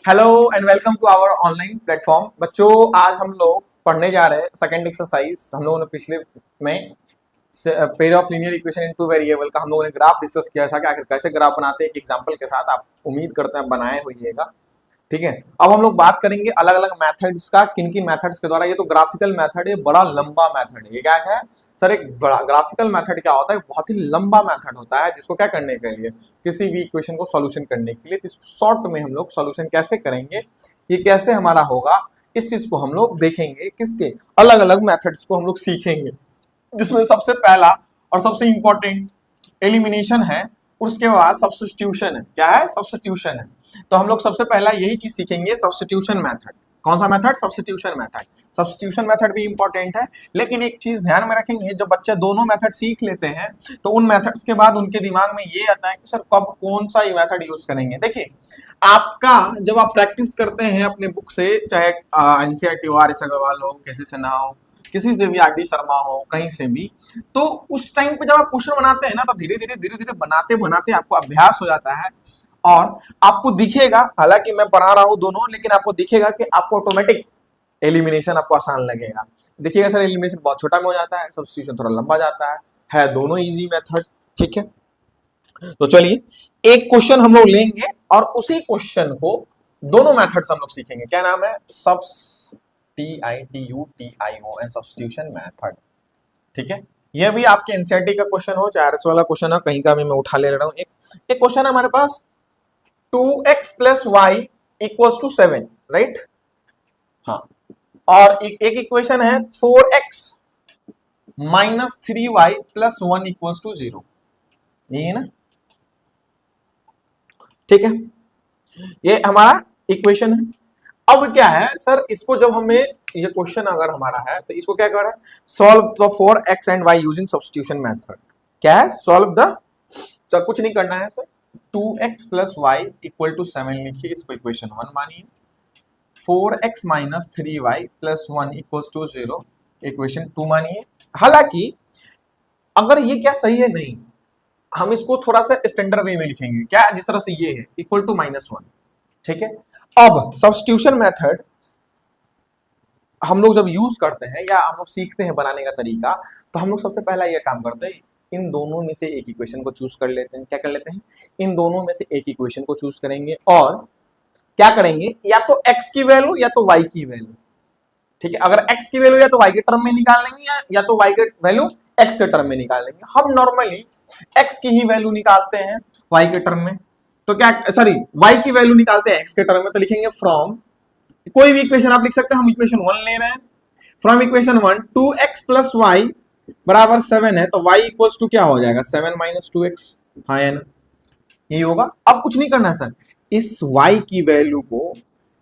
Hello and welcome to our online platform. बच्चों, आज हम लोग पढ़ने जा रहे हैं सेकंड एक्सरसाइज। हम लोगों ने पिछले में pair of linear equation into variable का हम लोगों ने ग्राफ डिस्कस किया था कि आखिर कैसे ग्राफ बनाते हैं एक एग्जांपल के साथ। आप उम्मीद करते हैं बनाए होइएगा, ठीक है। अब हम लोग बात करेंगे अलग अलग मेथड्स का, किन किन मेथड्स के द्वारा। ये तो ग्राफिकल मेथड है, बड़ा लंबा मेथड है। ये क्या है सर? एक बड़ा ग्राफिकल मेथड क्या होता है? बहुत ही लंबा मेथड होता है जिसको क्या करने के लिए, किसी भी इक्वेशन को सॉल्यूशन करने के लिए। तो शॉर्ट में हम लोग सॉल्यूशन कैसे करेंगे, ये कैसे हमारा होगा, इस चीज को हम लोग देखेंगे। किसके अलग अलग मेथड्स को हम लोग सीखेंगे, जिसमें सबसे पहला और सबसे इंपॉर्टेंट एलिमिनेशन है, उसके बाद सब्स्टिट्यूशन है। क्या है? सब्स्टिट्यूशन है। तो हम लोग सबसे पहला यही चीज सीखेंगे, सब्स्टिट्यूशन मेथड। कौन सा method? Substitution method. Substitution method भी इंपॉर्टेंट है, लेकिन एक चीज ध्यान में रखेंगे, जब बच्चे दोनों मेथड सीख लेते हैं तो उन मेथड्स के बाद उनके दिमाग में ये आता है कि सर कब कौन सा मेथड यूज करेंगे। देखिए, आपका जब आप प्रैक्टिस करते हैं अपने बुक से, चाहे एनसीईआरटी हो, आर.एस. अग्रवाल हो, किसी से ना हो, किसी से भी, आर.डी. शर्मा हो, कहीं से भी, तो उस टाइम पे जब आप क्वेश्चन बनाते हैं ना, तो धीरे धीरे बनाते बनाते आपको अभ्यास हो जाता है और आपको दिखेगा, हालांकि मैं पढ़ा रहा हूं दोनों, लेकिन आपको दिखेगा कि आपको ऑटोमेटिक एलिमिनेशन आपको आसान लगेगा। देखिएगा सर, एलिमिनेशन बहुत छोटा में हो जाता है, सब्स्टिट्यूशन थोड़ा लंबा जाता है दोनों इजी मेथड, ठीक है। तो चलिए एक क्वेश्चन हम लोग लेंगे और उसी क्वेश्चन को दोनों मेथड्स हम लोग सीखेंगे। क्या नाम है? सब्स्टिट्यूशन मेथड, ठीक है। यह भी आपके एनसीईआरटी का क्वेश्चन हो, चाहे आरएस वाला क्वेश्चन हो, कहीं का भी मैं उठा ले रहा हूं। एक क्वेश्चन है हमारे पास, 2x plus y equals to 7, right? हाँ। और एक इक्वेशन है 4x minus 3y plus 1 equals to 0, यही है ना? ठीक है, ये हमारा इक्वेशन है। अब क्या है सर, इसको जब हमें ये क्वेश्चन अगर हमारा है तो इसको क्या कर रहा है? Solve the 4x and y using substitution method. क्या है? सॉल्व द, सर कुछ नहीं करना है sir, 2x plus y equal to 7 लिखिए, इसको इक्वेशन 1 मानिए। 4x minus 3y plus 1 equals to 0 equation 2 मानिए। हालांकि अगर ये क्या सही है, नहीं, हम इसको थोड़ा सा स्टैंडर्ड वे में लिखेंगे। क्या? जिस तरह से ये है इक्वल टू -1, ठीक है। अब सब्स्टिट्यूशन मेथड हम लोग जब यूज करते हैं या हम लोग सीखते हैं बनाने का तरीका, तो हम लोग सबसे पहला ये काम करते हैं, इन दोनों में से एक इक्वेशन को चूज कर लेते हैं। क्या कर लेते हैं? इन दोनों में से एक इक्वेशन को चूज करेंगे और क्या करेंगे, या तो x की वैल्यू या तो y की वैल्यू, ठीक है। अगर x की वैल्यू या तो y के टर्म में निकाल लेंगे या तो y के वैल्यू x के टर्म में निकाल लेंगे। हम नॉर्मली x की ही वैल्यू निकालते हैं y के टर्म में, तो क्या, सॉरी, y की वैल्यू निकालते हैं x के टर्म में, तो लिखेंगे फ्रॉम, कोई भी इक्वेशन आप लिख सकते हैं, हम इक्वेशन 1 ले रहे हैं। From equation 1 2x plus Y बराबर 7 है, तो y इक्वल्स टू क्या हो जाएगा? 7 माइनस 2x, हाँ या ना? यही होगा। अब कुछ नहीं करना है सर, इस y की वैल्यू को,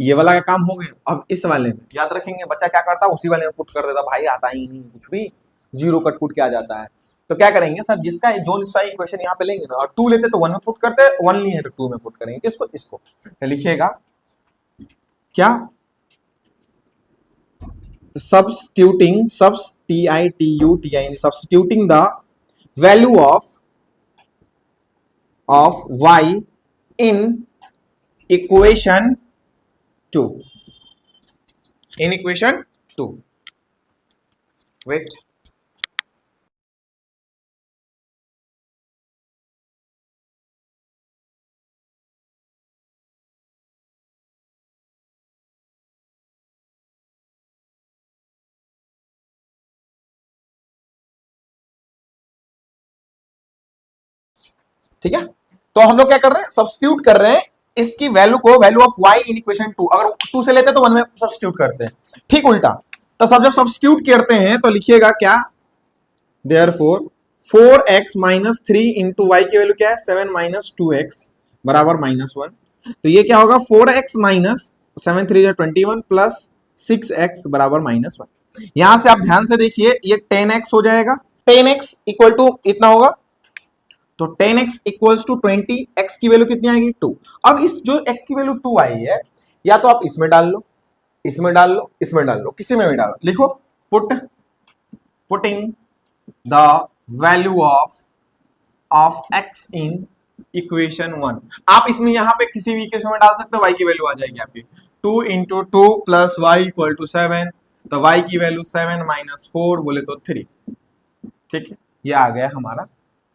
ये वाला का काम हो गया। अब इस वाले में याद रखेंगे, बच्चा क्या करता है, उसी वाले में पुट कर देता, भाई आता ही नहीं कुछ भी, जीरो कट पुट के आ जाता है। तो क्या करेंगे सर, जिसका जो सा इक्वेशन यहाँ पे लेंगे ना, और 2 लेते तो 1 में पुट करते, 1 नहीं है तो 2 में पुट करेंगे। किसको? इसको। तो लिखिएगा क्या? substituting substituting the value of y in equation 2, in equation 2, wait, ठीक है। तो हम लोग क्या कर रहे हैं, सब्स्टिट्यूट कर रहे हैं इसकी वैल्यू को, value of y in equation 2, अगर 2 से लेते तो 1 में सब्स्टिट्यूट करते हैं, ठीक उल्टा। तो सब जब सब्स्टिट्यूट करते हैं तो लिखिएगा क्या, therefore 4x minus 3 into y की वैल्यू क्या है? 7 माइनस 2x बराबर -1। तो ये क्या होगा? 4x माइनस 7 3 21 प्लस 6x बराबर -1। यहां से आप ध्यान से देखिए, ये 10x हो जाएगा, 10x इक्वल टू इतना होगा, तो 10x इक्वल्स टू 20, x की वैल्यू कितनी आएगी? 2। अब इस जो x की वैल्यू 2 आई है, या तो आप इसमें डाल लो, इसमें डाल लो, इसमें डाल लो, किसी में भी डालो, लिखो putting the value of x in equation 1। आप इसमें यहाँ पे किसी भी इक्वेशन में डाल सकते हो, y की वैल्यू आ जाएगी आपकी 2 into two plus y equal to 7, तो y की वैल्यू 7 माइनस 4 बोले तो 3। ठीक है, ये आ गया हमारा,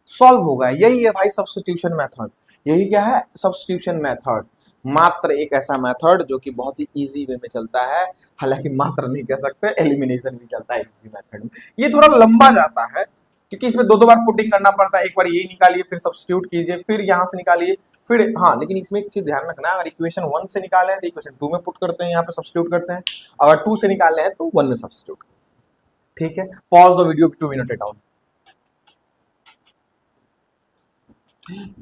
सॉल्व हो गया। यही है भाई सब्स्टिट्यूशन मेथड। यही क्या है, सब्स्टिट्यूशन मेथड। मात्र एक ऐसा मेथड जो कि बहुत ही इजी वे में चलता है, हालांकि मात्र नहीं कह सकते, एलिमिनेशन भी चलता है इजी मेथड में। ये थोड़ा लंबा जाता है क्योंकि इसमें दो दो बार पुटिंग करना पड़ता है, एक बार ये निकालिए फिर सब्स्टिट्यूट कीजिए फिर यहाँ से निकालिए फिर, हाँ लेकिन इसमें एक चीज ध्यान रखना, अगर इक्वेशन 1 से निकाले हैं तो इक्वेशन 2 में पुट करते हैं, यहाँ पे सब्स्टिट्यूट करते हैं, अगर 2 से निकाले हैं तो 1 में सब्स्टिट्यूट। ठीक है, pause the video 2 minute down.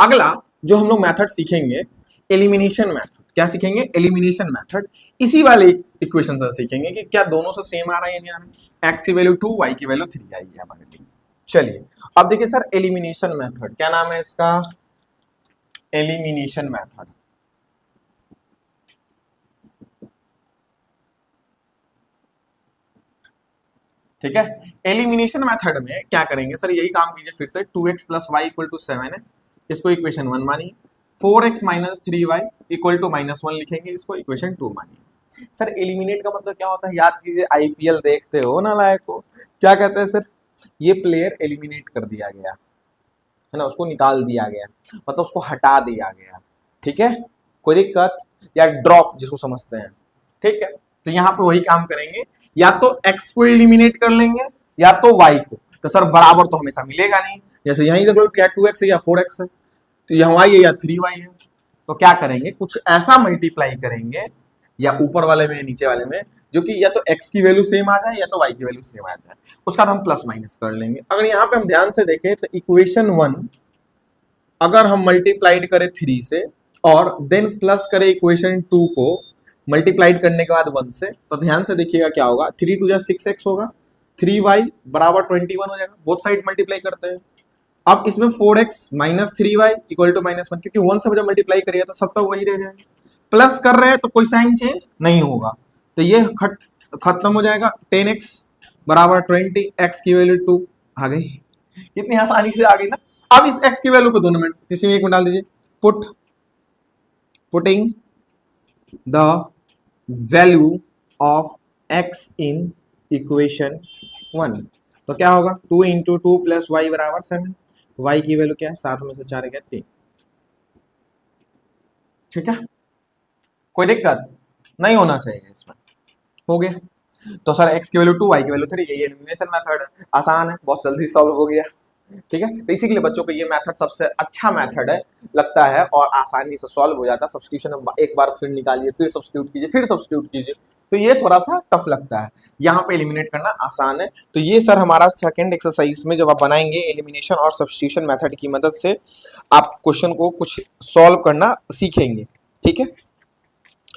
अगला जो हम लोग मेथड सीखेंगे, एलिमिनेशन मेथड। क्या सीखेंगे, एलिमिनेशन मेथड। इसी वाले इक्वेशन से सीखेंगे कि क्या दोनों से सेम आ रहा है या नहीं आ रहा है। एक्स की वैल्यू 2, वाई की वैल्यू 3 आई है हमारे लिए। चलिए अब देखिए सर, एलिमिनेशन मेथड क्या नाम है इसका, एलिमिनेशन मेथड। ठीक है, एलिमिनेशन मेथड में क्या करेंगे सर, यही काम कीजिए फिर से। 2x plus y equal to 7 है, इसको इक्वेशन 1 मानिए। 4x minus 3y equal to -1 लिखेंगे, इसको इक्वेशन 2 मानिए। सर एलिमिनेट का मतलब क्या होता है, याद कीजिए, आईपीएल देखते हो ना लायक को, क्या कहते हैं सर, ये प्लेयर एलिमिनेट कर दिया गया है ना, उसको निकाल दिया गया, मतलब उसको हटा दिया गया। ठीक है, कोई दिक्कत, या ड्रॉप जिसको समझते हैं। ठीक है, तो यहाँ पे वही काम करेंगे, या तो x को एलिमिनेट कर लेंगे या तो y को। तो सर बराबर तो हमेशा मिलेगा नहीं, जैसे यहीं देख लो क्या 2x है या 4x है, तो यहाँ y है या 3y है, तो क्या करेंगे, कुछ ऐसा मल्टीप्लाई करेंगे या ऊपर वाले में नीचे वाले में, जो कि या तो x की वैल्यू सेम आ जाए या तो y की वैल्यू सेम आ जाए, उसका हम प्लस माइनस कर लेंगे। अगर यहाँ पे हम ध्यान से देखें तो इक्वेशन 1 अगर हम मल्टीप्लाइड करें 3 से और देन प्लस करें इक्वेशन 2 को मल्टीप्लाइड करने के बाद 1 से, तो ध्यान से देखिएगा क्या होगा, 3 2 6x होगा, 3y बराबर 21 हो जाएगा, बोथ साइड मल्टीप्लाई करते हैं। अब इसमें 4x minus 3y equal to -1, क्योंकि 1 से जब मल्टीप्लाई करिए तो सब तक वही रह जाएगा, प्लस कर रहे हैं तो कोई साइन चेंज नहीं होगा, तो ये खत्म हो जाएगा। 10x बराबर 20, x की वैल्यू 2 आ गई, कितनी आसानी से आ गई ना। अब इस x की वैल्यू को दोनों में किसी में एक में डाल दीजिए, putting the value of x in equation 1, तो क्या होगा, 2 इंटू टू प्लस वाई बराबर 7, तो y की वैल्यू क्या है, 7 में से 4 गया 3। ठीक है, कोई दिक्कत नहीं होना चाहिए इसमें, हो गया। तो सर x की वैल्यू 2, y की वैल्यू 3, यही एलिमिनेशन मेथड है, आसान है, बहुत जल्दी सॉल्व हो गया। ठीक है, तो इसी के लिए बच्चों को ये मेथड सबसे अच्छा मेथड है लगता है और आसानी से सॉल्व हो जाता है। सब्स्टिट्यूशन एक बार फिर निकालिए, फिर सब्स्टिट्यूट कीजिए, फिर सब्स्टिट्यूट कीजिए, तो ये थोड़ा सा टफ लगता है, यहाँ पे एलिमिनेट करना आसान है। तो ये सर हमारा सेकंड एक्सरसाइज में जब आप बनाएंगे एलिमिनेशन और सब्स्टिट्यूशन मेथड की मदद से आप क्वेश्चन को कुछ सॉल्व करना सीखेंगे। ठीक है,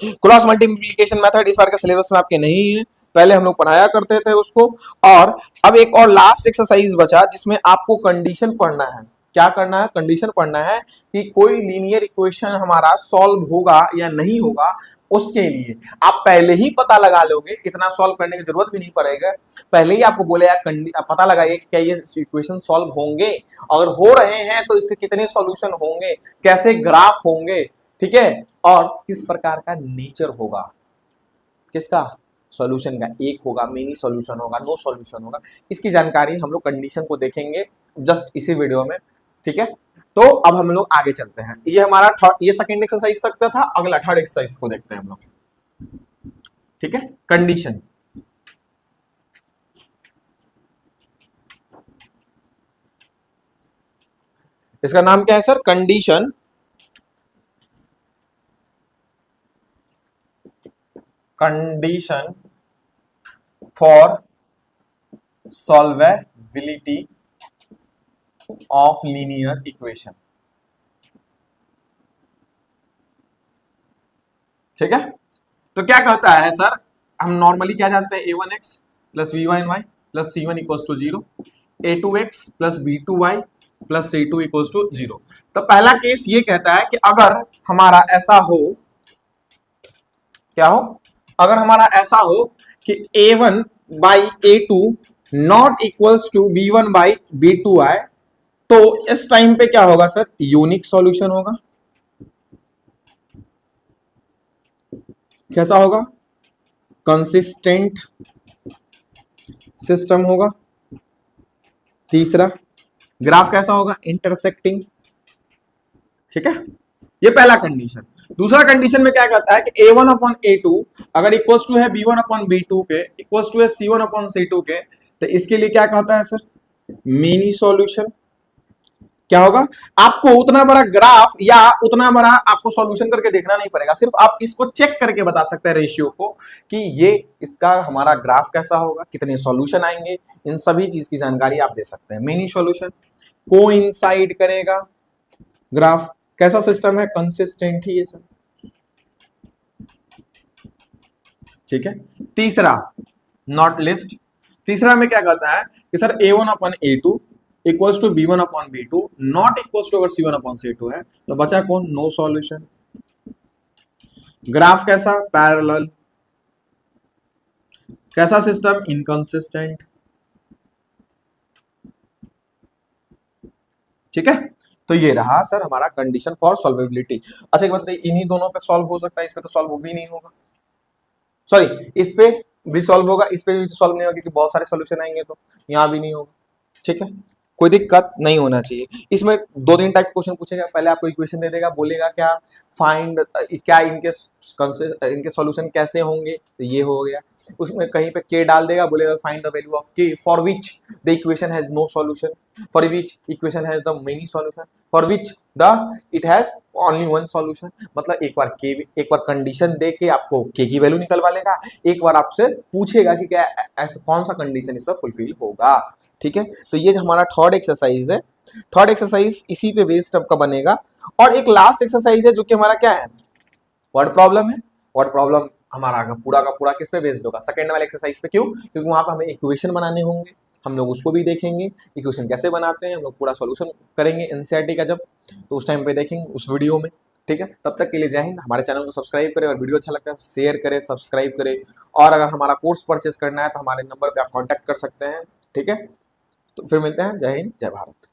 क्रॉस मल्टीप्लिकेशन मेथड इस बार का सिलेबस में आपके नहीं है, पहले हम लोग पढ़ाया करते थे उसको। और अब एक और लास्ट एक्सरसाइज बचा जिसमें आपको कंडीशन पढ़ना है। क्या करना है, कंडीशन पढ़ना है कि कोई लीनियर इक्वेशन हमारा सॉल्व होगा या नहीं होगा, उसके लिए आप पहले ही पता लगा लोगे, इतना सॉल्व करने की जरूरत भी नहीं पड़ेगा, पहले ही आपको बोले यार पता लगाइए क्या ये इक्वेशन सॉल्व होंगे, अगर हो रहे हैं तो इसके कितने सॉल्यूशन होंगे, कैसे ग्राफ होंगे, ठीक है, और किस प्रकार का नेचर होगा, किसका सॉल्यूशन का, एक होगा, मेनी सॉल्यूशन होगा, नो सॉल्यूशन होगा, इसकी जानकारी हम लोग कंडीशन को देखेंगे जस्ट इसी वीडियो में। ठीक है, तो अब हम लोग आगे चलते हैं, ये हमारा ये सेकंड एक्सरसाइज तक था, अगला थर्ड एक्सरसाइज को देखते हैं हम लोग। ठीक है, कंडीशन, इसका नाम क्या है sir, condition for solvability of linear equation. ठीक है, तो क्या कहता है सर, हम नॉर्मली क्या जानते हैं, a1x plus b1y plus c1 equals to 0, a2x plus b2y plus c2 equals to 0। तो पहला केस ये कहता है कि अगर हमारा ऐसा हो, क्या हो, अगर हमारा ऐसा हो कि a1 by a2 not equals to b1 by b2 आए, तो इस टाइम पे क्या होगा सर, यूनिक सॉल्यूशन होगा। कैसा होगा, कंसिस्टेंट सिस्टम होगा। तीसरा, ग्राफ कैसा होगा, इंटरसेक्टिंग। ठीक है, ये पहला कंडीशन। दूसरा कंडीशन में क्या कहता है कि a1 अपॉन a2 अगर इक्वल्स टू है b1 अपॉन b2 के, इक्वल्स टू है c1 अपॉन c2 के, तो इसके लिए क्या कहता है सर, मिनी सॉल्यूशन। क्या होगा, आपको उतना बड़ा ग्राफ या उतना बड़ा आपको सॉल्यूशन करके देखना नहीं पड़ेगा, सिर्फ आप इसको चेक करके बता सकते हैं रेशियो को कि ये इसका हमारा ग्राफ कैसा होगा, कितने सॉल्यूशन आएंगे, इन सभी चीज की जानकारी आप दे सकते हैं। मिनी सॉल्यूशन कोइंसाइड करेगा ग्राफ, कैसा सिस्टम है, कंसिस्टेंट ही है सर। ठीक है, तीसरा नॉट लिस्ट, तीसरा में क्या कहता है कि sir a1 upon a2 equals to b1 upon b2 not equals to अगर c1 अपॉन c2 है, तो बचा कौन, नो सॉल्यूशन। ग्राफ कैसा, पैरेलल। कैसा सिस्टम, इनकंसिस्टेंट। ठीक है, तो ये रहा सर हमारा कंडीशन फॉर सॉल्वेबिलिटी। अच्छा एक बात बताइए, इन्हीं दोनों पे सॉल्व हो सकता है, इस पे तो सॉल्व हो भी नहीं होगा, सॉरी इस पे भी सॉल्व होगा, इस पे भी सॉल्व नहीं होगा क्योंकि बहुत सारे सॉल्यूशन आएंगे, तो यहाँ भी नहीं होगा। ठीक है, कोई दिक्कत नहीं होना चाहिए। इसमें दो तीन टाइप क्वेश्चन पूछेगा, पहले आपको इक्वेशन दे देगा, बोलेगा क्या फाइंड, क्या इनके सॉल्यूशन कैसे होंगे, तो ये हो गया। उसमें कहीं पे के डाल देगा, बोलेगा find the value of K for which the equation has no solution, for which equation has the many solution, for which the it has only one solution. मतलब एक बार कंडीशन दे के आपको के की वैल्यू निकलवा लेगा, एक बार आपसे पूछेगा कि क्या ऐसा कौन सा कंडीशन इस पर फुलफिल होगा। ठीक है, तो ये हमारा थर्ड एक्सरसाइज है। थर्ड एक्सरसाइज इसी पे बेस्ड आपका बनेगा। और एक लास्ट एक्सरसाइज है जो कि हमारा क्या है, वर्ड प्रॉब्लम है। वर्ड प्रॉब्लम हमारा पूरा का पूरा किस पे बेस्ड होगा, सेकंड वाले एक्सरसाइज पे। क्यों, क्योंकि वहां पे हमें इक्वेशन बनाने होंगे, हम लोग उसको भी देखेंगे, इक्वेशन कैसे बनाते हैं, हम लोग पूरा सॉल्यूशन करेंगे एनसीईआरटी का जब, तो उस टाइम पे देखेंगे उस वीडियो में। ठीक है, तब तक के लिए जय हिंद। हमारे चैनल को सब्सक्राइब करें और वीडियो अच्छा लगता है शेयर करें, सब्सक्राइब करें। और अगर हमारा कोर्स परचेस करना है तो हमारे नंबर पे आप कांटेक्ट कर सकते हैं। ठीक है, तो फिर मिलते हैं, जय हिंद जय भारत।